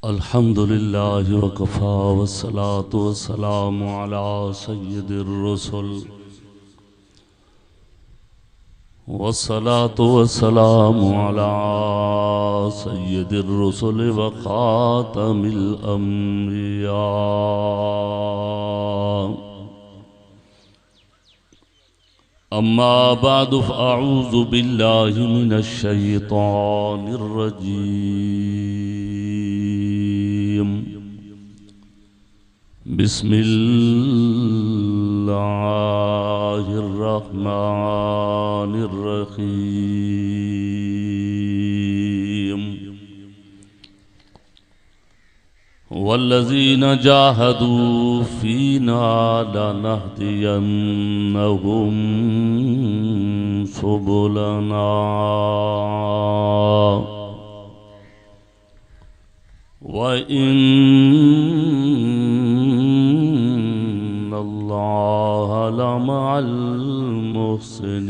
अल्हम्दुलिल्लाहि वकफ़ा वस्सलातु वस्सलामु अला सय्यिदिर रुसुल वस्सलातु वस्सलामु अला सय्यिदिर रुसुल व ख़ातमिल अंबिया। अम्मा बअदु फ़अऊज़ु बिल्लाहि मिनश शैतानिर रजीम। बिस्मिल्लाहिर्रहमानिर्रहीम। वल्लज़ीन जाहदू फ़ीना लनहदियन्नहुम सुबुलना व इन्नल्लाहा लमअल मुहसिनीन।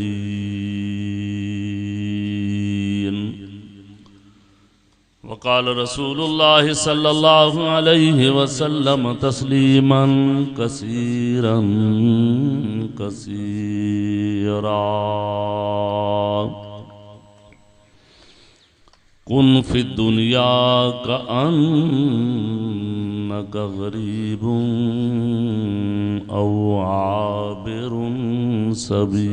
वक़ाल रसूलुल्लाहि सल्लल्लाहु अलैहि वसल्लम तस्लीमन कसीरन कसीरा। कुन फिद दुनिया कअन्नका गरीबुन औ आबिरुन सबील।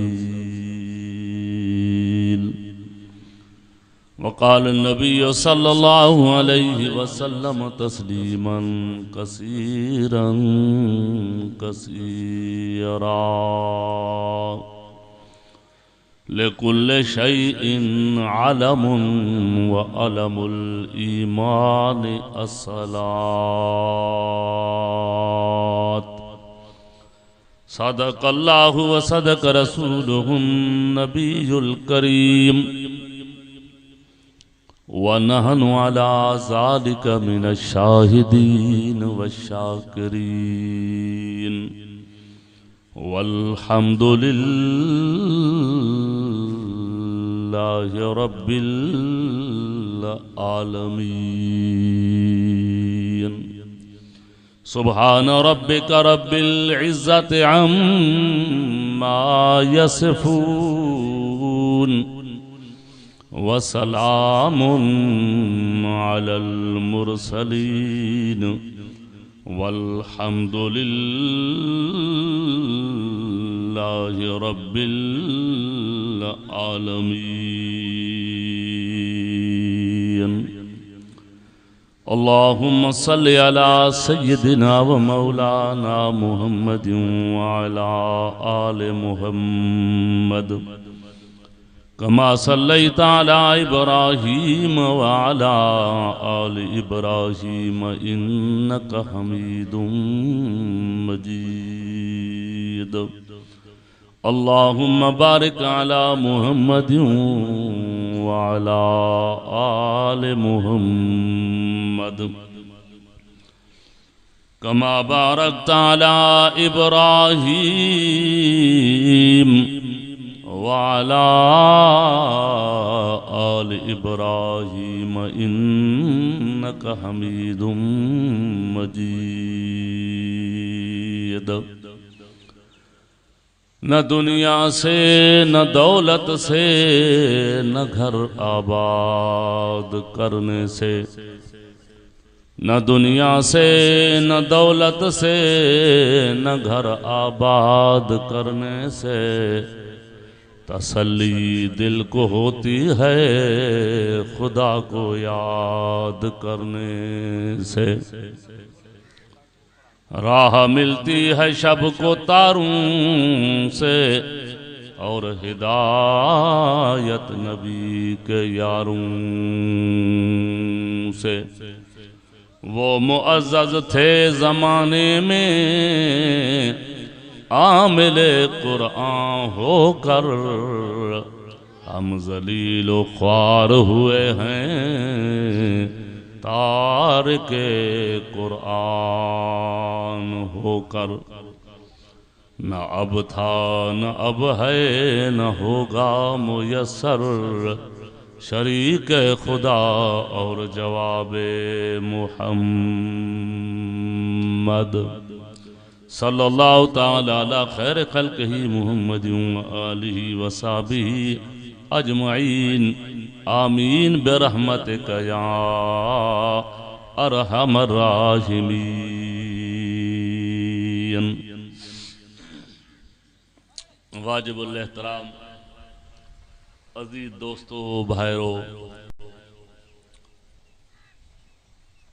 वक़ाल नबी सल्लल्लाहु अलैहि वसल्लम तस्लीमन कसीरन कसीरा। लिकुल्लि शैइन अलमुन व अलमुल ईमान अस्सलात। सदक़ल्लाहु व सदक़ रसूलुहुन नबियुल करीम व नहनु अला ज़ालिका मिनश शाहिदीन वश्शाकिरीन वल्हम्दुलिल्लाहि रब्बिल आलमीन। सुब्हान रब्बिका रब्बिल इज़्ज़ति अम्मा यसिफून वसलामुन अलल मुरसलीन वल्हम्दुलिल्लाहि रब्बिल आलमीन। अल्लाहुम्मा सल्लि अला सय्यिदिना व मौलाना मुहम्मदिन व अला आलि मुहम्मद कमा सल्लैता अला इब्राहीम व अला आलि इब्राहीम इन्नका हमीदुम मजीद। अल्लाहुम्मा बारिक अला मुहम्मदिन व अला आलि मुहम्मद कमा बारकता अला इब्राहीम वाला आल इब्राहीम इन्नका हमीदुम मजीद। न दुनिया से न दौलत से न घर आबाद करने से, न दुनिया से न दौलत से न घर आबाद करने से तसल्ली दिल को होती है खुदा को याद करने से। राह मिलती है शब को तारों से और हिदायत नबी के यारों से। वो मुअज़्ज़ज़ थे ज़माने में आमिले कुरान होकर, हम ज़लील ख्वार हुए हैं तारिके कुरान होकर। न अब था न अब है न होगा मुयस्सर शरीक खुदा और जवाब मुहम्मद सल्लल्लाहु ताला अला खैर खल्क़िही मुहम्मद आलिही वसाबिही अजमईन आमीन बिरहमतिका या अरहमर राहिमीन। वाजिबुल एहतराम अजीज दोस्तों भाइरों,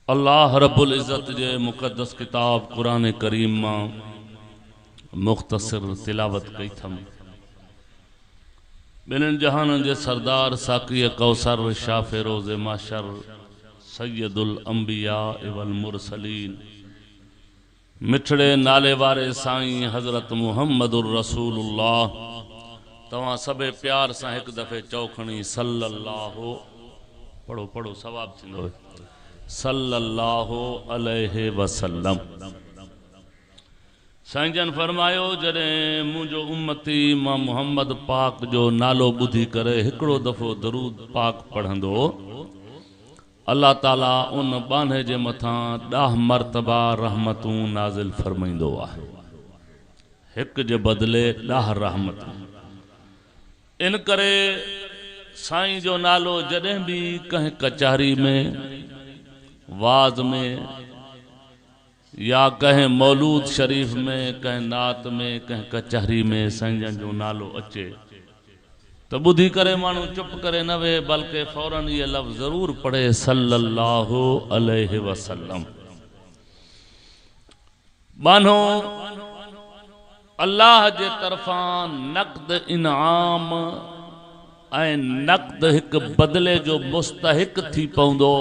अल्लाह रब्बुल इज़्ज़त जे मुक़द्दस किताब कुरान करीम मां मुख़्तसर तिलावत कई थम। बिन जहान जे सरदार साक़ी कौसर शाफ़े रोज़े माशर सैयदुल अंबिया वल मुरसलीन मिठड़े नाले वारे साईं हज़रत मुहम्मदुर रसूलुल्लाह तवां सबे प्यार सां एक दफ़े चौखणी सल्लल्लाहु पढ़ो पढ़ो सवाब थींदो सल्लल्लाहु अलैहि वसल्लम। साईं जन फरमायो जॾहिं मुंहिंजो उम्मती मां मुहम्मद पाक जो नालो ॿुधी करे हिकिड़ो दफ़ो दरूद पाक पढ़ंदो, अल्लाह ताला उन बाने जे मथां 10 मरतबा रहमतूं नाज़िल फरमाईंदो आहे। हिक जे बदिले 10 रहमतूं। इन करे साईं जो नालो जॾहिं भी कंहिं कचहरी में, वाज में या कहीं मौलूद शरीफ में, कहीं नात में, कहीं कचहरी में साईं जो नालो अचे तो बुधी करे मानू चुप करे न वे, बल्कि फौरन ये लफ्ज़ जरूर पढ़े सल्लल्लाहु अलैहि वसल्लम। बानो अल्लाह जे तरफां नक़द इनाम ऐं नक़द हिक बदले जो मुस्तहिक थी पवंदो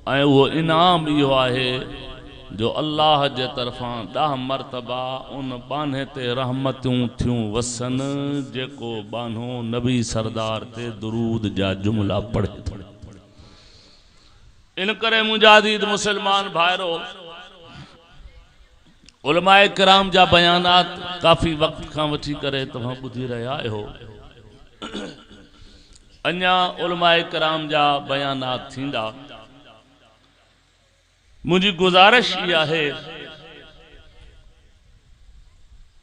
ऐं वो इनाम इहो आहे जो अल्लाह जे तरफां 10 मरतबा उन बाने ते रहमतूं थियूं वसन जेको बानो नबी सरदार ते दुरूद जा जुमला पढ़े थो। इन करे मुजाहिद मुसलमान भाइरो, उलमाए किराम जा बयानात काफ़ी वक्त खां वठी करे तव्हां ॿुधी रहिया आहियो। अञा उलमाए किराम जा बयानात थींदा। मुझी गुजारिश इहा है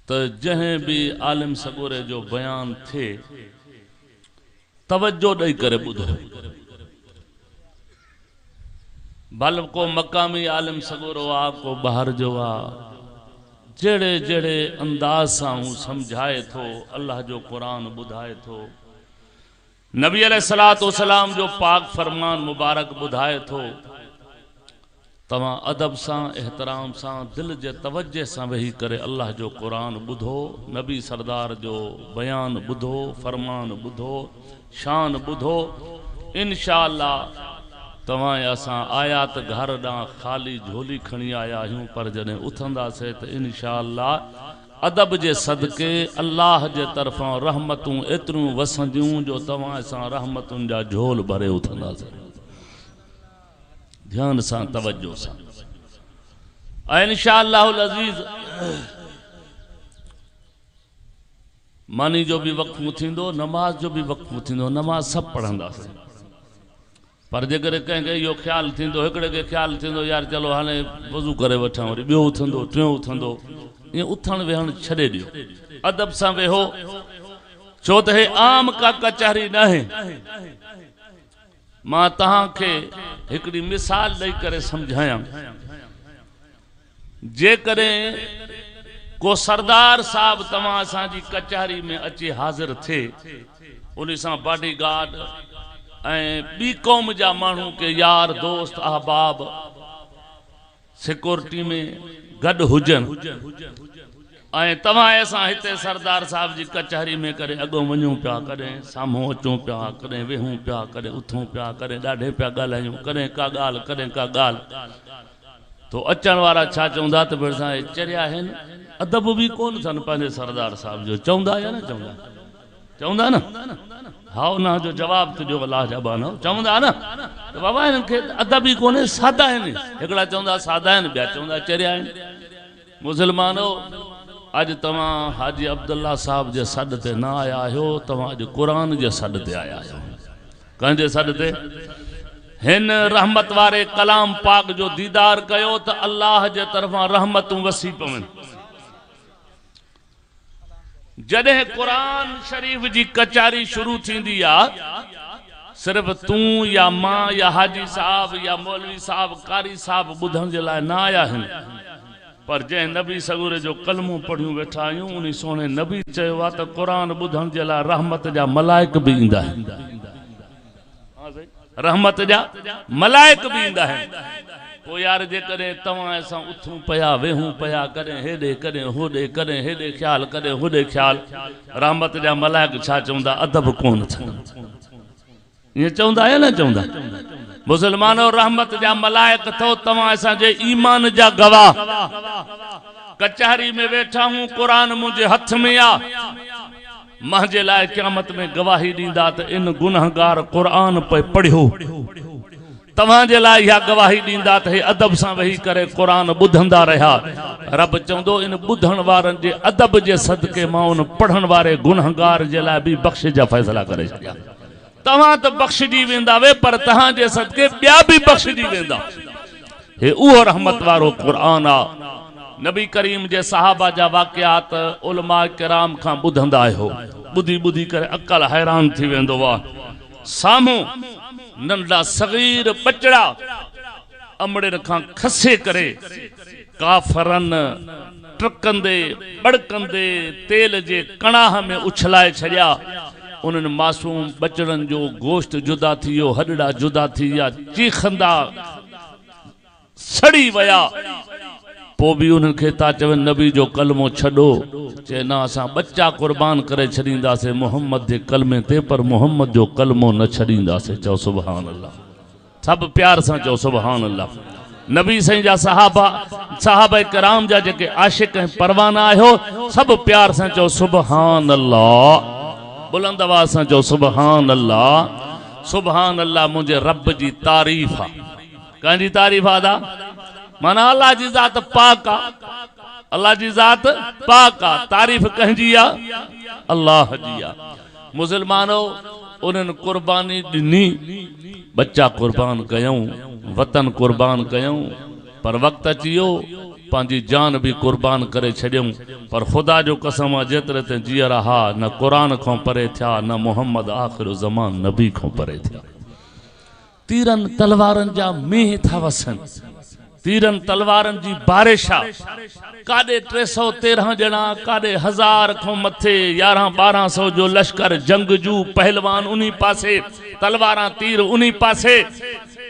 तो जहें भी आलिम सगोरे जो बयान थे तवज्जो दई करे ॿुधो। भल को मकामी आलिम सगोरो आ, को बाहर जो आ, जेड़े जेड़े अंदाज सां समझाए थो, अल्लाह जो कुरान ॿुधाए थो, नबी अलैहिस्सलातु वस्सलाम जो पाक फरमान मुबारक ॿुधाए थो, तवां अदब सां एहतराम सां दिल जे तवज्जे सां वेही करे अल्लाह जो कुरान ॿुधो, नबी सरदार जो बयान ॿुधो, फरमान ॿुधो, शान ॿुधो। इंशाअल्लाह तवां असां आयात घर ॾांहुं ख़ाली झोली खणी आया आहियूं, पर जॾहिं उथंदासीं त इंशाअल्लाह अदब जे सदके अल्लाह जे तरफ़ां रहमतूं एतिरियूं वसंदियूं जो तवां असां रहमतुनि जा झोल भरे उथंदासीं। ध्यान सां तवज्जो सां इंशाअल्लाहुल अज़ीज़ मानी जो भी वक़्त थींदो, नमाज जो भी वक़्त थींदो, नमाज सब पढ़ंदासीं। पर जेकर कंहिंखे इहो ख़्यालु थींदो, हिकिड़े खे ख़्यालु थींदो यार चलो हाणे वज़ू करे वठां, वरी ॿियो उथंदो, टियों उथंदो, ईअं उथण वेहण छॾे ॾियो, अदब सां वेहो। छो त हे आम का कचहरी न आहे। मां तव्हांखे हिकिड़ी मिसाल ॾेई करे समझायां। जेकॾहिं को सरदार साहब तव्हां असांजी कचहरी में अची हाज़िर थिए, उन सां बॉडी गार्ड ऐं ॿी क़ौम जा माण्हू के यार दोस्त अहबाब सिक्योरिटी में गॾु हुजनि ऐं तव्हां असां हिते सरदार साहब जी कचहरी में करे अॻो वञूं पिया, कॾहिं साम्हूं अचूं पिया, कॾहिं वेहूं पिया, कॾहिं उथूं पिया, कॾहिं ॾाढे पिया ॻाल्हायूं, कॾहिं का ॻाल्हि कॾहिं का ॻाल्हि, तो अचण वारा छा चवंदा त भई असां चरिया आहिनि, अदब बि कोन अथनि पंहिंजे सरदार साहब जो। चवंदा या न चवंदा? चवंदा न? हा उन जो जवाब तुंहिंजो अलाह जा बानो चवंदा न, त बाबा हिननि खे अदब ई कोन्हे, सादा आहिनि। हिकिड़ा चवंदा सादा आहिनि, ॿिया चवंदा चरिया आहिनि। मुसलमानो, अज तव्हां हाजी अब्दुल्ला साहब जे सॾ ते न आया आहियो, तव्हां अॼु क़ुरान जे सॾ ते आया आहियो। कंहिंजे सॾ ते हिन रहमत वारे कलाम पाक जो दीदार कयो त अल्लाह जे तरफ़ां रहमतूं वसी पवनि। जॾहिं क़ुरान शरीफ जी कचारी शुरू थींदी आहे सिर्फ तू या मां या हाजी साहब या मौलवी साहब कारी साहब ॿुधण जे लाइ न आया आहिनि, पर जंहिं नबी सगूरे जो कलमो पढ़ियूं वेठा आहियूं उन सोने नबी चयो आहे त क़ुरान ॿुधण जे लाइ रहमत जा मलाइक बि ईंदा आहिनि। रहमत जा मलाइक भी इंदा है। पोइ यार जेकॾहिं तव्हां असां उथूं पिया वेहूं पिया कॾहिं हेॾे कॾहिं होॾे कॾहिं हेॾे ख्याल कॾहिं होॾे ख्याल, रहमत जा मलाइक छा चवंदा? अदब कोन अथनि। ईअं चवंदा या न चवंदा? मुसलमानो रहमत जा मलाइक थो तव्हां असांजे ईमान जा गवाह। कचहरी में वेठा हूं, क़ुरान मुंहिंजे हथ में आ, मुंहिंजे लाइ क़यामत में गवाही ॾींदा त इन गुनहगार क़ुरान पे पढ़ियो। तव्हांजे लाइ इहा गवाही ॾींदा त हे अदब सां वेही करे क़ुरान ॿुधंदा रहिया। रब चवंदो इन ॿुधण वारनि जे अदब जे सदके मां उन पढ़ण वारे गुनहगार जे लाइ बि बख़्श जा फ़ैसला करे छॾिया। तव्हां त बख़्शजी वेंदा वे, पर तव्हांजे सदके ॿिया बि बख़्शजी वेंदा। हे उहो रहमत वारो क़ुरान आ। नबी करीम जे सहाबा जा वाक़ियात उलमा किराम खां ॿुधंदा आहियो। ॿुधी ॿुधी करे अक़ल हैरान थी वेंदो आहे। साम्हूं नंढा सगीर बचड़ा अमड़े खां खसे करे काफ़रनि टकंदे बड़कंदे तेल जे कणाह में उछलाए छॾिया। उन्हनि मासूम बचड़नि जो गोश्त जुदा थी वियो, हॾड़ा जुदा थी विया, चीखंदा सड़ी विया। पोइ बि उन्हनि खे था चवनि नबी जो कलमो छॾो। चए न असां बच्चा कुर्बान करे छॾींदासीं मोहम्मद जे कलमे ते, पर मोहम्मद जो कलमो न छॾींदासीं। चओ सुभान अल्लाह। सभु प्यार सां चओ सुभान अल्लाह। नबी साईं जा सहाबा किराम जा जेके आशिक ऐं परवाना आहियो, सभु प्यार सां चओ सुभान अल्लाह। बुलंद आवाज़ सां चओ सुभान अल्लाह। सुभान अल्लाह मुंहिंजे रब जी तारीफ़ आहे। कंहिंजी तारीफ़ आहे? माना अल्लाह जी ज़ात पाक आ। अल्लाह जी ज़ात पाक आ। तारीफ़ कंहिंजी आ? अल्लाह जी आ। मुसलमानो उन्हनि कुर्बानी ॾिनी, बच्चा कुर्बान कयूं, वतन कुर्बान कयूं, पर वक़्तु अची वियो पंहिंजी जान भी कुर्बान करे छॾियऊं। पर ख़ुदा जो कसम आहे जेतिरे ते जीअर हा न क़ुरान खां परे थिया, न मोहम्मद आख़िर ज़मान नबी खां परे थिया। तीरनि तलवारनि जा मींहं था वसनि, तीरन तलवारन जी बारिश आ। काॾे 313 ॼणा, काॾे 1000 खां मथे 1100-1200 जो लश्कर जंगजू पहलवान उन्हीं पासे, तलवारां तीर उन्हीं पासे।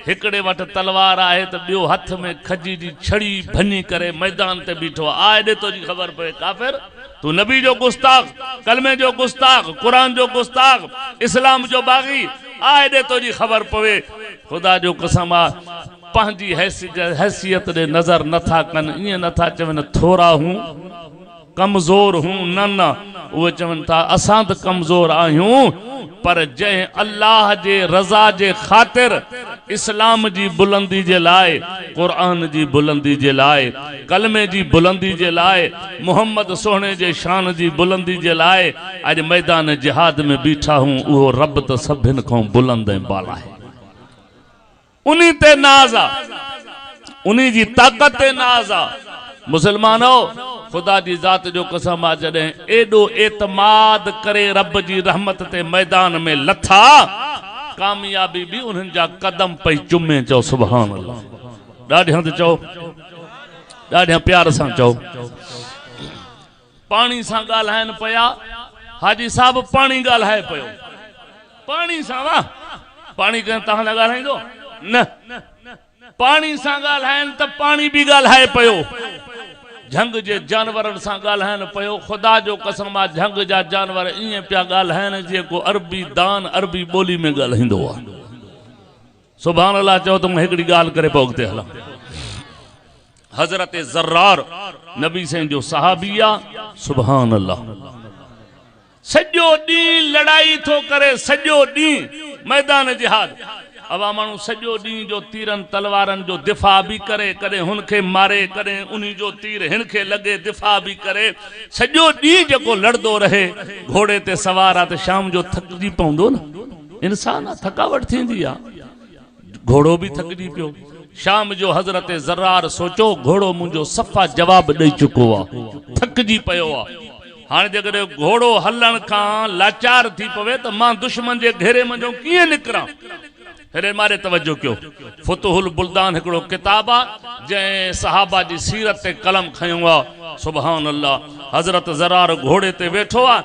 हिकड़े वटि तलवार आहे त ॿियो हथ में खजी जी छड़ी भञी करे मैदान ते बीठो आहे। ॾे तो जी ख़बर पए काफ़िर तू नबी जो गुस्ताख, कलमे जो गुस्ताख, कुरान जो गुस्ताख, इस्लाम जो बागी आहे। ॾे तो जी ख़बर पवे। खुदा जो कसम आ पंहिंजी हैसियत ॾे नज़र नथा कनि। ईअं नथा चवनि थोरा हूं कमज़ोर हूं, न उहे चवनि था असां त कमज़ोर आहियूं, पर जंहिं अल्लाह जे रज़ा जे ख़ातिर इस्लाम जी बुलंदी जे लाइ, क़ुरान जी बुलंदी जे लाइ, कलमे जी बुलंदी जे लाइ, मोहम्मद सोहणे जे शान जी बुलंदी जे लाइ अॼु मैदान जिहाद में बीठा हूं, उहो रब त सभिनि खां बुलंद ऐं बाला आहे। उन्हीं ते नाज़ आ, उन्हीं जी ताकत ते नाज़ आ। मुसलमानो खुदा जी ज़ात जो कसम आ, जॾहिं एॾो एतमाद करे रब जी रहमत ते मैदान में लथा, कामयाबी भी उन्हनि जा कदम पई चुमे। चओ सुभान अल्लाह। ॾाढे हंधि चओ, ॾाढे प्यार सां चओ। पाणी सां ॻाल्हाइनि पिया, हाजी साहब पाणी ॻाल्हाए पियो, पाणी सां। वाह, पाणी कंहिं तव्हां न ॻाल्हाईंदो न, पाणी सां ॻाल्हाइनि त पाणी भी ॻाल्हाए पियो। झंग जे जानवरनि सां ॻाल्हाइनि पियो। ख़ुदा जो कसम आहे झंग जा जानवर ईअं पिया ॻाल्हाइनि जेको अरबी दान अरबी ॿोली में ॻाल्हाईंदो आहे। सुभान अल्लाह चओ त मां हिकिड़ी ॻाल्हि करे पोइ अॻिते हलां। हज़रत ज़र्रार नबी साईं जो सहाबी आहे। सुभान अल्लाह। सॼो ॾींहुं लड़ाई थो करे, सॼो ॾींहुं मैदान जिहाद। अवा माण्हू सॼो ॾींहुं जो तीरनि तलवारनि जो दिफ़ा भी करे, कॾहिं हुनखे मारे, कॾहिं उन्हीं जो तीर हिनखे लॻे, दिफ़ा भी करे। सॼो ॾींहुं जेको लड़दो रहे, घोड़े ते सवार आहे त शाम जो थकिजी पवंदो न। इंसान थकावट थींदी आ, घोड़ो भी थकजी पियो। शाम जो हज़रत ज़र्रार सोचो घोड़ो मुंहिंजो सफ़ा जवाब ॾेई चुको आहे, थकजी पियो आहे। हाणे जेकॾहिं घोड़ो हलण खां लाचार थी पवे त मां दुश्मन जे घेरे मंझो कीअं निकिरां। हेरे मारे तवज्जो कयो। फुतहुल बुल्दान हिकिड़ो किताब आहे जंहिं सहाबा जी सीरत ते कलम खयो आहे। सुभान अल्लाह। हज़रत ज़रार घोड़े ते वेठो आहे,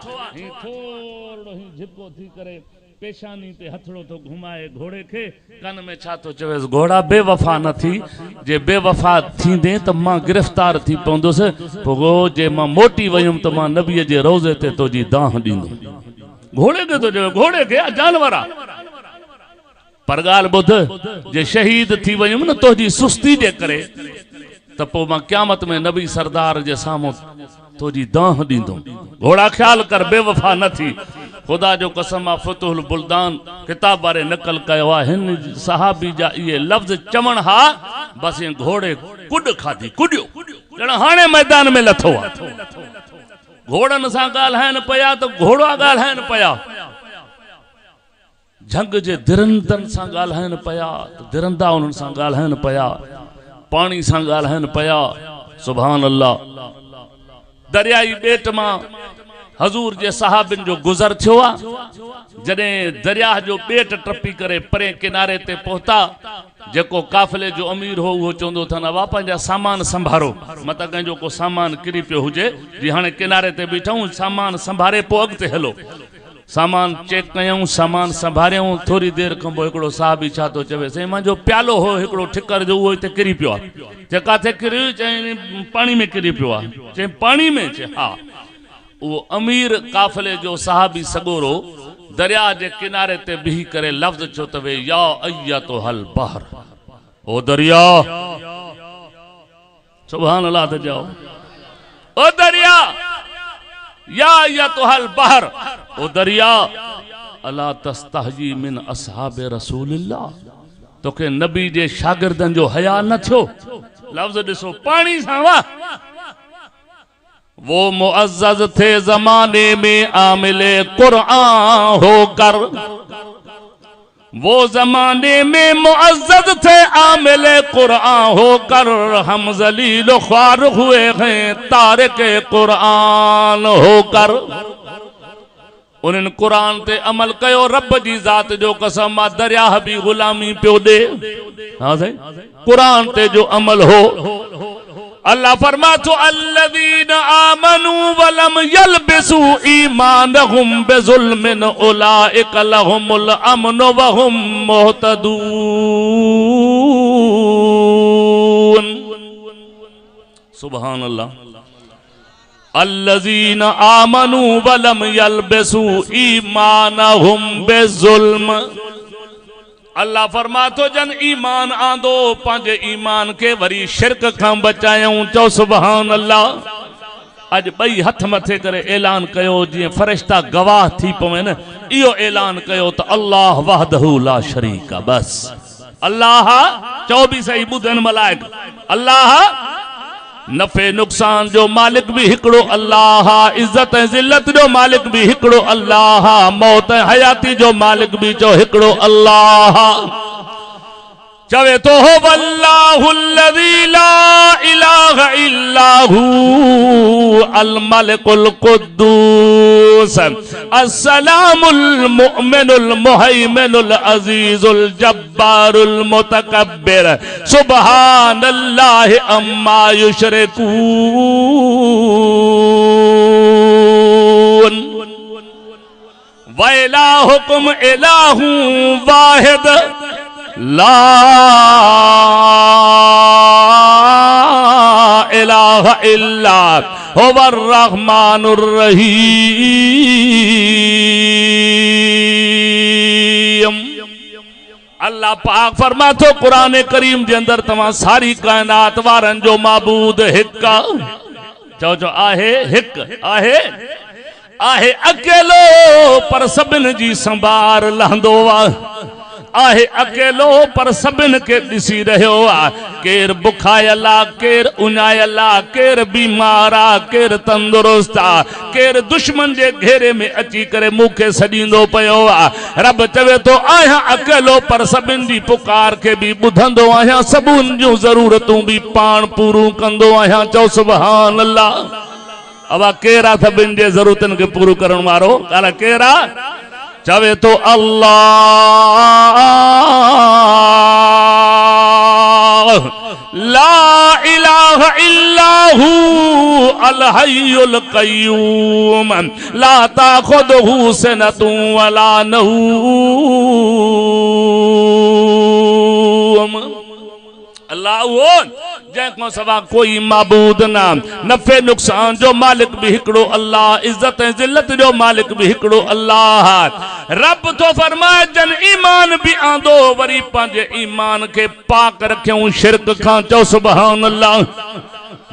थोरो ही झिको थी करे पेशानी ते हथड़ो तो घुमाए घोड़े खे, कन में छा तो चवेस, घोड़ा बेवफा न थी, जे बेवफा थींदे त मां गिरफ्तार थी पवंदुसि, पोइ जे मां मोटी वयुमि त मां नबीअ जे रोज़े ते तुंहिंजी दाह ॾींदुमि। घोड़े खे तो चवे, घोड़े खे जानवर आहे। पर ॻाल्हि ॿुध, जे शहीद थी वयुमि न तुंहिंजी सुस्ती जे करे, त पोइ मां क़यामत में नबी सरदार जे साम्हूं तुंहिंजी दाह ॾींदुमि। घोड़ा ख्याल कर बेवफा न थी। खुदा जो कसम आहे, फुतहुल बुल्दान किताब वारे नकल कयो आहे, हिन सहाबी जा इहे लफ़्ज़ चवण हा, बस ईअं घोड़े कुॾ खाधी, कुॾियो ॼण हाणे मैदान में लथो आहे। घोड़नि सां ॻाल्हाइनि पिया त घोड़ा ॻाल्हाइनि पिया, झंग जे दिरंदनि सां ॻाल्हाइनि पिया त दिरंदा उन्हनि सां ॻाल्हाइनि पिया, पाणी सां ॻाल्हाइनि पिया। सुभान अल्लाह। दरियाई ॿेट मां हज़ूर जे सहाबिन जो गुज़र थियो आहे। जॾहिं दरिया जो ॿेट टपी करे परे किनारे ते पहुता, जेको काफ़िले जो अमीर हो उहो चवंदो अथनि अवा पंहिंजा सामान संभारो, मत कंहिंजो को सामान किरी पियो हुजे, जी हाणे किनारे ते बीठूं, सामान संभारे पोइ अॻिते हलो। सामान चेक कयूं, सामान संभारियूं, थोरी देरि खां पोइ हिकिड़ो साहिबी छा थो चवे, साईं मुंहिंजो प्यालो हो हिकिड़ो ठिकर जो, उहो हिते किरी पियो आहे। चए किथे किरियो? चई पाणी में किरी पियो आहे। चई पाणी में? चए हा। वो अमीर काफ़िले जो साहबी सगोरो दरिया जे किनारे ते बिही करे लफ्ज़ चो तवे, या अय्यतुहल बहर, ओ दरिया। सुभान अल्लाह। ते जाओ, ओ दरिया, या अय्यतुहल बहर, ओ दरिया, अला तस्तहजी मिन असहाबे रसूलिल्लाह, तोखे नबी जे शागिर्दनि जो हया न थियो? लफ्ज़ ॾिसो, पाणी सां वाह। वो मुअज़्ज़ज़ थे ज़माने में आमिले कुरआन होकर, वो जमाने में मुअज़्ज़ज़ थे आमिले कुरआन होकर, हम ज़लील ख्वार हुए हैं तारिके कुरआन होकर। उन्हनि कुरान ते अमल कयो, रब जी ज़ात जो कसम आहे, दरिया भी गुलामी पियो ॾे। हाँ साईं, कुरान ते जो अमल हो। अल्लाह फरमातो, अल्लज़ीना आमनू वलम यलबिसू ईमानहुम बिज़ुल्मिन उलाइका लहुमुल अमनु वहुम मुहतदून। सुभान अल्लाह। अल्लज़ीना आमनू वलम यलबिसू ईमानहुम बिज़ुल्म। अल्लाह फरमातो, जन ईमान आंदो, पंहिंजे ईमान के वरी शिरक खां बचायूं। चओ सुभान अल्लाह। अज ॿई हथ मथे करे ऐलान कयो, जीअं फरिश्ता गवाह थी पवे न, इहो ऐलान कयो त अल्लाह वहदहू ला शरीक। बस अल्लाह, चओ बि सही, ॿुधनि मलाइक, अल्लाह नफ़े नुक़सान जो मालिक भी हिकिड़ो अल्लाह, इज्जत ऐं ज़िल्लत जो मालिक भी हिकिड़ो अल्लाह, मौत ऐं हयाती जो मालिक भी चओ हिकिड़ो अल्लाह। चवे तो हो वल्लाहुल्लज़ी ला इलाहा इल्लाहू अल मलिकुल कुद्दूस अस्सलामुल मुमिनुल मुहैमिनुल अजीजुल जब्बारुल मुतकब्बिर सुब्हानल्लाहि अम्मा युशरिकून। व इलाहुकुम इलाहु वाहिद ला इलाहा इल्ला हुवर रहमानुर रहीम। अल्लाह पाक फरमातो कुरान करीम के अंदर, तमाम सारी कायनात वारन जो माबूद हिक। चो चो आहे हिक, आहे आहे अकेलो, पर सभिन जी संभार लहंदो वा। आहे अकेलो पर सभिन के दिसी रहियो आ। केर बुखायल आ, केर उञायल आ, केर बीमार आ, केर तंदुरुस्त आ, केर दुश्मन जे घेरे में अची करे मूंखे सॾींदो पियो आ। रब चवे तो आहियां अकेलो पर सभिन जी पुकार के भी ॿुधंदो आहियां, सभिन जूं ज़रूरतूं भी पाण पूरू कंदो आहियां। चओ सुभान अल्लाह। अब केरा सभिन जे ज़रूरतन के पूरो करण वारो ॻाल्हि केरा चवे तो अल्लाह ला इलाहा इल्लाहु अल हय्युल क़य्यूम ला ताख़ुदहु सनतुन वला नऊम। अल्लाह वो जैको सवा कोई माबूद ना, नफे नुकसान जो मालिक भी हिकड़ो अल्लाह, इज्जत जिल्लत जो मालिक भी हिकड़ो अल्लाह। रब तो फरमाए जन ईमान भी आंदो वरी पंहिंजे ईमान के पाक रखियो शिरक खां। चओ सुभान अल्लाह।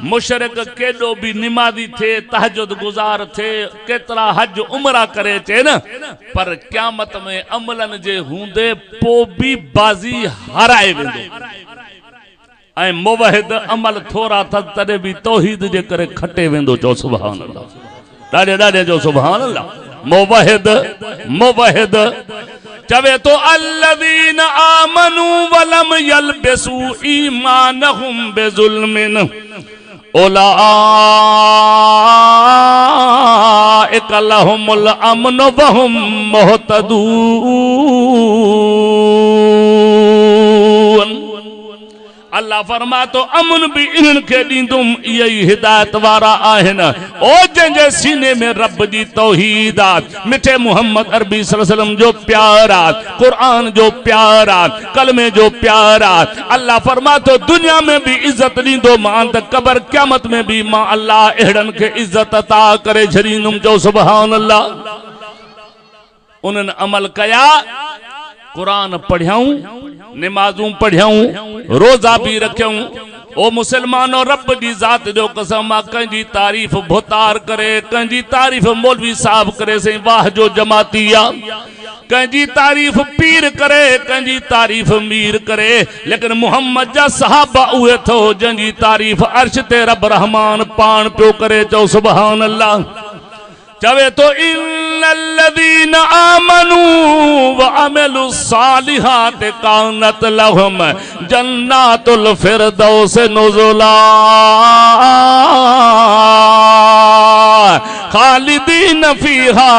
मुशरिक केडो भी निमाज़ी थे, तहज्जुद गुजार थे, केतरा हज उमरा करे चे न, पर क़यामत में अमलन जे हूंदे पो भी बाजी हाराए वेंदो। ऐं मुवहिद अमल थोड़ा तॾहिं भी तौहीद जे करे खटे वेंदो। चओ सुभान अल्लाह। ॾाढे ॾाढे चओ सुभान अल्लाह। मुवहिद चवे तो अल्लज़ीना आमनू वलम यलबिसू ईमानहुम बिज़ुल्मिन उलाइका लहुमुल अमनु वहुम मुहतदून। अल्लाह फरमा तो अमन भी इनके दींदुम, यही हिदायत वारा आहिन ओ जंहिंजे सीने में रब जी तौहीद आ, मिठे मोहम्मद अरबी सल्लल्लाहु अलैहि वसल्लम जो प्यार आ, कुरान जो प्यार आ, कलमे जो प्यार आ। अल्लाह फरमा तो दुनिया में भी इज्जत दींदो मां, त कबर क़यामत में भी मां अल्लाह अहिड़न के इज्जत अता करे छॾींदुम। चओ सुभान अल्लाह। उन्हनि अमल कया, कुरान पढ़ियाऊं, नमाजूं पढ़ियाऊं, रोजा भी रखियूं। ओ मुसलमानो रब जी जात जो कसम आ, कंहिंजी तारीफ़ भुतार करे, कंहिंजी तारीफ़ मौलवी साहब करे से वाह जो जमाती आ, कंहिंजी तारीफ़ पीर करे, कंहिंजी तारीफ़ मीर करे, लेकिन मोहम्मद जा सहाबा उहे थो जंहिंजी तारीफ़ अर्श ते रब रहमान पाण पियो करे। चओ सुभान अल्लाह। चवे तो इन्नल्लज़ीना आमनू व अमिलुस सालिहात कानत लहुम जन्नातुल फिरदौस नुज़ुला खालिदीन फीहा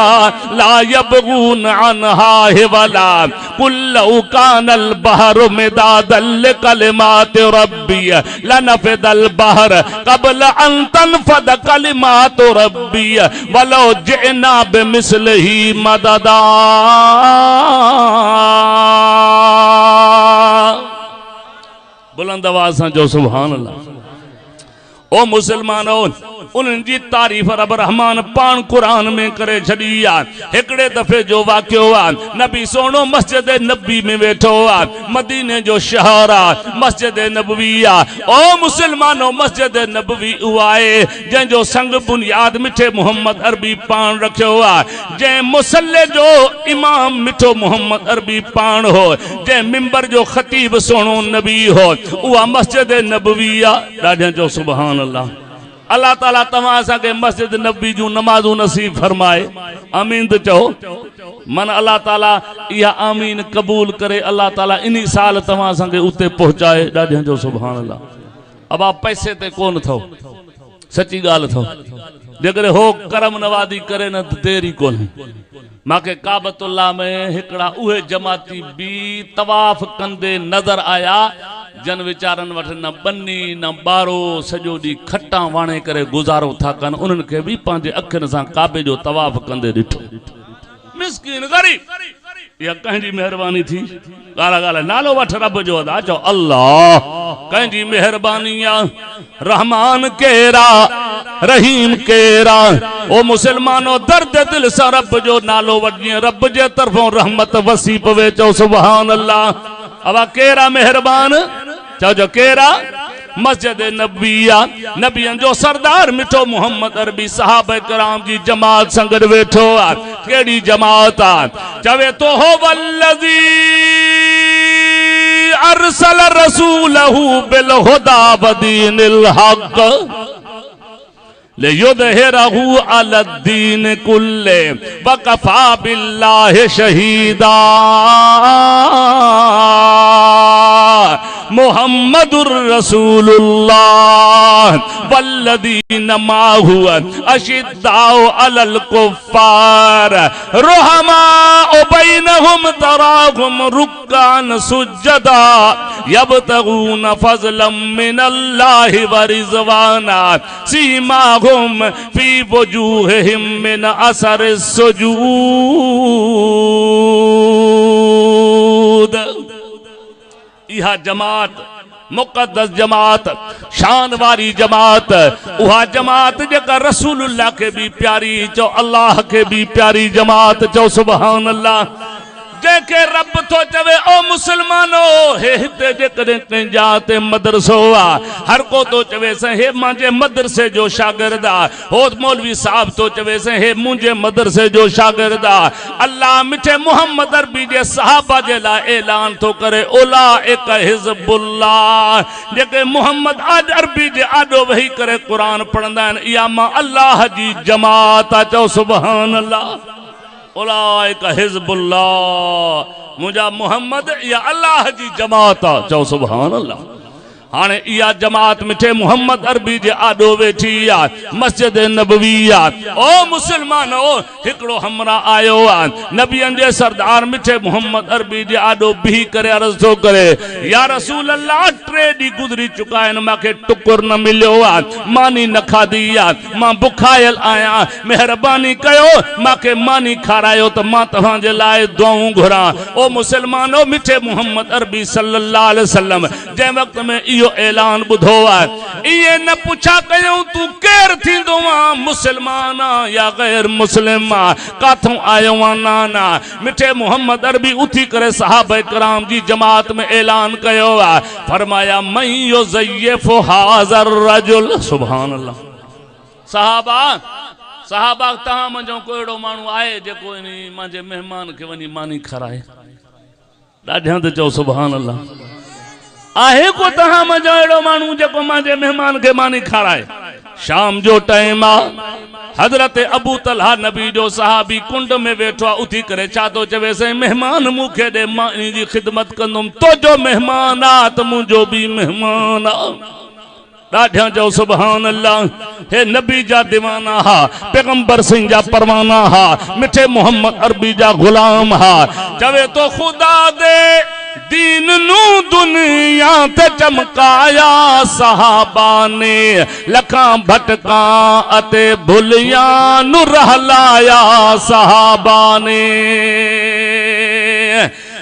ला यबगून अनहा हिवला कुल लौ कानल बहरु मिदादल लिकलिमात रब्बी लनफिदल बहर क़ब्ल अन तनफद कलिमात रब्बी वलो जिअना बिमिस्लिही मददा। बुलंद आवाज़ सां जो सुभान अल्लाह। ओ मुसलमानो उन्हनि जी तारीफ़ रब रहमान पान कुरान में करे छड़ी आ। हिकड़े दफे जो वाक़ियो आ, नबी सोनो मस्जिद नबी में वेठो आ, मदीने जो शहर आ, मस्जिद नबवी आ। ओ मुसलमानो मस्जिद नबवी उहा आहे जंहिंजो संग बुनियाद मिठे मोहम्मद अरबी पान रखियो आ, जंहिं मुसल्ले जो इमाम मिठो मोहम्मद अरबी पान हो, जंहिं मिंबर जो खतीब सोनो नबी हो, उहा मस्जिद नबवी आ। ॾाढा जो सुभान अल्लाह। अल्लाह ताला तव्हां असांखे मस्जिद नबी जूं नमाज़ूं नसीब फरमाए। आमीन त चओ। मन अल्लाह ताला इहा आमीन क़बूल करे, अल्लाह ताला इन्ही साल तव्हां असांखे उते पहुचाए। ॾाढे जो सुभान अल्लाह। अब आप पैसे ते कोन थो, सची ॻाल्हि थो, जेकॾहिं हो करम नवाज़ी करे न त देरी कोन्हे। मांखे काबतुल्लाह में हिकड़ा उहे जमाती भी तवाफ़ कंदे नज़र आया, जन वीचारनि वटि न बन्नी न ॿारो, सॼो ॾींहुं खटा वाणे करे गुज़ारो था कनि। उन्हनि खे बि पंहिंजे अखियुनि सां काबे जो तवाफ़ कंदे ॾिठो। मिस्कीन ग़रीब, इहा कंहिंजी महिरबानी थी। ॻाल्हि ॻाल्हि नालो वठ रब जो अदा। चओ अल्लाह कंहिंजी महिरबानी आहे। रहमान केरा, रहीम केरा। ओ मुसलमानो दर्द दिल सां रब जो नालो वठी, रब जे तरफ़ों रहमत वसी पवे। चओ सुभान अल्लाह। अब केरा मेहरबान, चओ जो केरा। मस्जिद नबी आ, नबियन जो सरदार मिठो मोहम्मद अरबी साहब कराम जी जमात संग वेठो आ। केड़ी जमात आ? चवे तो हो वल्लज़ी अरसल रसूलहू बिल हुदा व दीनिल हक लियुज़हिरहू अलद्दीन कुल्ले व कफ़ा बिल्लाहि शहीदा। मुहम्मदुर रसूलुल्लाह वल्लदीन माहु अशिद्दाउ अलल कुफ्फार रुहमाउ बैनहुम तराहुम रुक्कान सुज्जदा यब्तगून फज़लन मिनल्लाहि व रिज़वाना सीमाहुम फी वजूहिहिम मिन असरिस सुजूद। इहा जमात मुक़द्दस जमात, शान वारी जमात, उहा जमात जेका रसूलुल्लाह के भी प्यारी चो, अल्लाह के भी प्यारी जमात चो। सुभान अल्लाह। जेके रब तो चवे ओ मुसलमानो हे हिते जेकॾहिं कंहिं जाते मदरसो आ, हर को तो चवे से हे मुंहिंजे मदरसे जो शागिर्द आ, हो मौलवी साहब तो चवे से हे मुंहिंजे मदरसे जो शागिर्द आ। अल्लाह मिठे मोहम्मद अरबी जे सहाबा जे लाइ ऐलान तो करे उलाइक हिज़्बुल्लाह। जेके मोहम्मद आज अरबी जे आॾो वेही करे क़ुरान पढ़ंदा आहिनि, इहा मां अल्लाह जी जमात आ। चओ सुभान अल्लाह। उलाइक हिज़्बुल्लाह, मुंहिंजा मोहम्मद या अल्लाह जी जमात आ। चओ सुभान अल्लाह। हाणे इहा जमात मिठे मोहम्मद अरबी जे आॾो वेठी आहे, मस्जिद नबवी आहे। ओ मुसलमानो, हिकिड़ो हमरा आयो आहे, नबियनि जे सरदार मिठे मोहम्मद अरबी जे आॾो बीही करे अर्ज़ थो करे, या रसूल अल्लाह 3 ॾींहं गुज़री चुका आहिनि, मूंखे टुकुर न मिलियो आहे, मानी न खाधी आहे, मां बुखायल आहियां, महिरबानी कयो मूंखे मानी खारायो त मां तव्हांजे लाइ दुआऊं घुरां। ओ मुसलमानो, मिठे मोहम्मद अरबी सल्लल्लाहु अलैहि वसल्लम जंहिं वक़्त में ऐलान बुधो है, ये न पूछा कयूं तू केर थींदो आ, मुसलमान या गैर मुस्लिम, काथों आयो आ, नाना। मिठे मोहम्मद अरबी उठी करे सहाबा कराम जी जमात में ऐलान कयो आ, फरमाया मन युज़य्यिफ़ु हाज़र रजुल। सुभान अल्लाह। सहाबा तहां मंझो को अहिड़ो माण्हू आहे जेको मुंहिंजे महिमान खे वञी मानी खाराए? ॾाढा त चओ सुभान अल्लाह। आहे को तहां मंझो अहिड़ो माण्हू जेको मुंहिंजे महिमान खे मानी खाराए? शाम जो टाइम आ, हज़रत अबू तलहा नबी जो सहाबी कुंड में वेठो आहे, उथी करे छा थो चवे, साईं महिमान मूंखे ॾे, मां इन जी ख़िदमत कंदुमि, तो जो महिमान आ त मुंहिंजो बि महिमान आ। ॾाढा चओ सुभान अल्लाह। हे नबी जा दीवाना हा, पैगंबर सिंह जा परवाना हा, मिठे मोहम्मद अरबी जा गुलाम हा। चवे तो खुदा दे दीन नू दुनिया ते चमकाया सहाबा ने, लखां भटका अते भुलिया नू रहलाया सहाबा ने।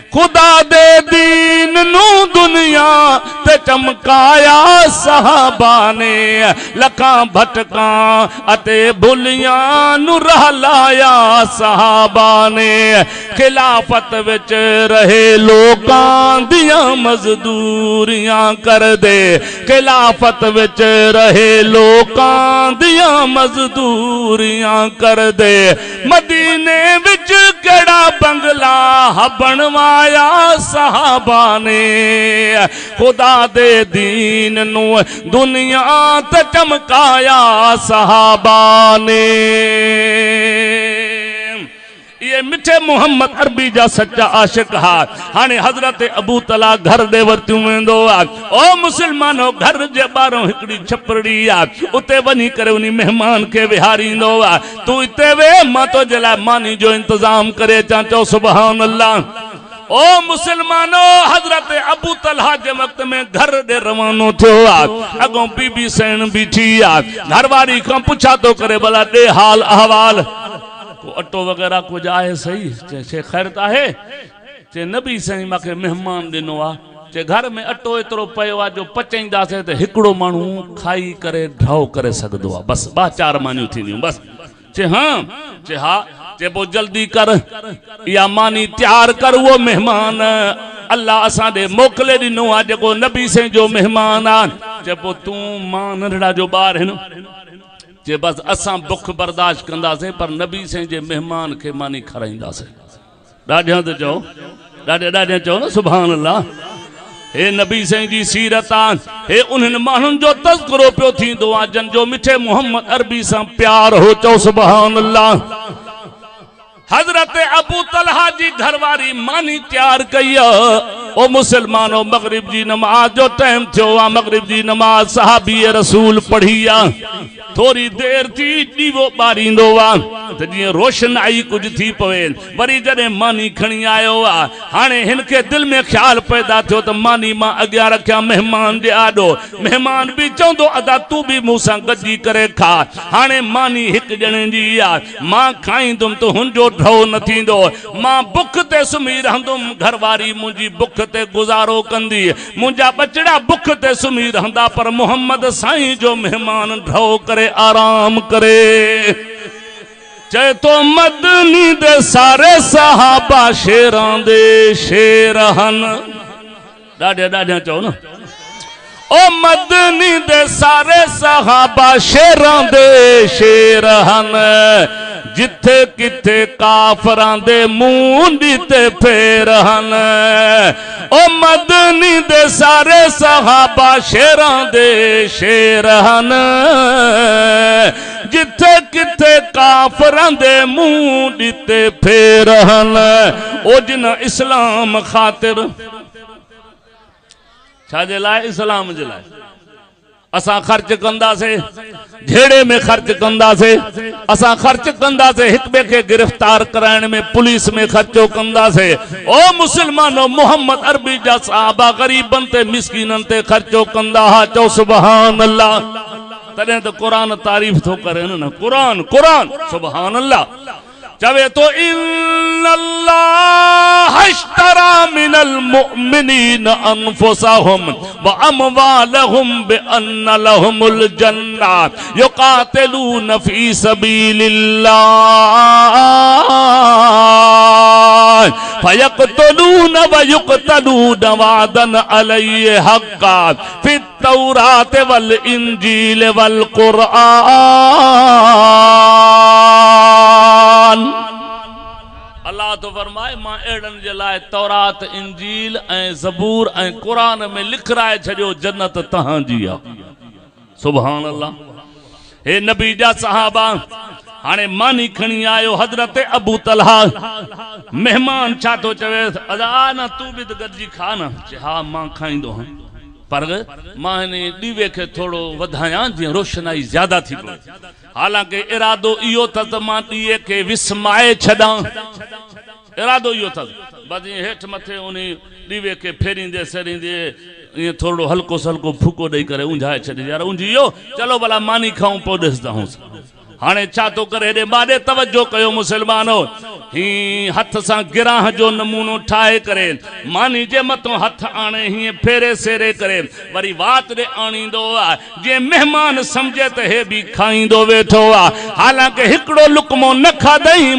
खुदा दे दीन नू दुनिया ते चमकाया सहाबा ने, लखां भटका अते भुलिया नू रहलाया सहाबा ने। खिलाफत विच रहे लोकां दियां मजदूरियां कर दे, खिलाफत विच रहे लोकां दियां मजदूरियां कर दे। मदीने विच केड़ा बंगला बनवाया सहाबा ने, खुदा दे दीन नू दुनिया ते चमकाया सहाबा ने। ये मिठे मोहम्मद अरबी जा सच्चा आशिक हा। हाने हजरत अबू तला घर दे वरतियों वेंदो आ। ओ मुसलमानो, घर जे ॿाहिरों हिकिड़ी छपड़ी आ, उते वञी करे उन मेहमान के विहारींदो आ। तू इते वे, मां तुंहिंजे लाइ मानी जो इंतजाम करे अचां। चओ सुभान अल्लाह। ओ मुसलमानो, हजरत अबू तलहा जे वक्त में घर दे रवानो थियो आ। अगों बीबी सैन बीठी आ, घरवारी खां पुछा तो करे, भला दे हाल अहवाल, को अटो वगैरह कुछ आहे सही? चे खैर आहे? चे नबी सही मूंखे मेहमान ॾिनो आ, चे घर में अटो एतिरो पियो आहे जो पचाईंदासीं त हिकिड़ो माण्हू खाई करे ढाओ करे सघंदो आहे, बस 2-4 मानियूं थींदियूं बस। चे हा, चे पोइ जल्दी कर, या मानी तैयार कर, वो मेहमान अल्लाह असां ॾे मोकिले ॾिनो आहे जेको नबी साईं जो मेहमान आहे। चे पोइ तूं मां नंढड़ा जो ॿार हिन, जे बस असां बुख बर्दाश्त कंदासीं, पर नबी साईं जे मेहमान खे मानी खाराईंदासीं। ॾाढा त चओ, ॾाढे चओ न सुभान अल्लाह। हे नबी साईं जी सीरत आ हे उन्हनि माण्हुनि जो तज़किरो पियो थींदो आहे जन जो मिठे मोहम्मद अरबी सां प्यार हो। चओ सुभान अल्लाह। हजरत अबू तलहा जी घरवारी मानी तैयार कई ओ मुसलमानो मगरिब जी नमाज जो टाइम थियो आ। मगरिब जी नमाज सहाबी रसूल पढ़ी आ। थोड़ी देर थी दीवो बारींदो आ त जीअं रोशनाई कुछ थी पवे। वरी जॾहिं मानी खणी आयो आ हाणे हिनखे दिल में ख्याल पैदा थियो त मानी मां अॻियां रखिया मेहमान जे आॾो। मेहमान भी चवंदो अदा तू भी मूंसां गॾिजी करे खा। हाणे मानी हिकु ॼणे जी आहे। मां खाईंदुमि त हुनजो ढो न थींदो। मां बुख ते सुम्ही रहंदुमि घरवारी मुंहिंजी बुख ते गुज़ारो कंदी। मुंहिंजा बचड़ा बुख ते सुम्ही रहंदा पर मोहम्मद साईं जो मेहमान ढो करे आराम करे। चए तो मदनी दे सारे सहाबा शेरां दे शेर हन। ॾाढे ॾाढे चओ न ओ मदनी दे सारे सहाबा शेरां दे शेर हन। जिथे किथे काफरां दे मुंडी ते फेर हन। ओ मदनी दे सारे सहाबा शेरां दे शेर हन। जिथे किथे काफरां दे मुंडी ते फेर हन। ओ जिन इस्लाम खातिर छाजे लाइ इस्लाम जे लाइ असां खर्च कंदासे। झेड़े में खर्च कंदासे। असां खर्च कंदासे हिक बे के गिरफ्तार कराइण में पुलिस में खर्चो कंदासे। ओ मुसलमानो मोहम्मद अरबी जा सहाबा गरीबन ते मिस्कीनन ते खर्चो कंदा हा। चओ सुभान अल्लाह। तॾहिं त कुरान तारीफ़ थो करे न। कुरान कुरान सुभान अल्लाह चवे तो इन्नल्लाह इश्तरा मिनल मुमिनीन अनफुसहुम व अमवालहुम बिअन्न लहुमुल जन्ना युकातिलून फी सबीलिल्लाह फयक़तलून व युक़तलून वादन अलैहि हक़्क़ा फित तौरात वल इंजील वल कुरान। अल्लाह तो फरमाए मां एड़न जे लाए तौरात इंजील ऐं ज़बूर ऐं कुरान में लिखराए छड़ियो जन्नत तहां जी आ। सुभान अल्लाह। हे नबी जा सहाबा हाणे मानी खणी आयो हजरत अबू तलहा। मेहमान छा तो चवे अदा न तू भी त गॾिजी खा न। हा मां खाईंदो हां पर मां हिन दीवे के थोड़ो वधाया जीअं रोशनाई ज्यादा थी पए। हालांकि इरादो इहो था त मां दीए के विस्माए छॾां। इरादो इहो था बस हेठि मथे उन दीवे के फेरींदे सेरींदे ये थोड़ो हल्को सल्को फूको ॾेई करे ऊंझाए छॾे यार ऊंझी वियो चलो भला मानी खाऊं पोइ ॾिसंदा हूंसि। हाणे छा तो करे हेॾे बाॾे तवजो कयो मुसलमानो। ही हथ सां गिराह जो नमूनो ठाहे करे मानी जे मथों हथ आणे हीअं फेरे सेरे करे वरी वात ॾे आणींदो आहे जीअं मेहमान सम्झे त हे बि खाईंदो वेठो आहे। हालांकि हिकिड़ो लुकमो न खाधई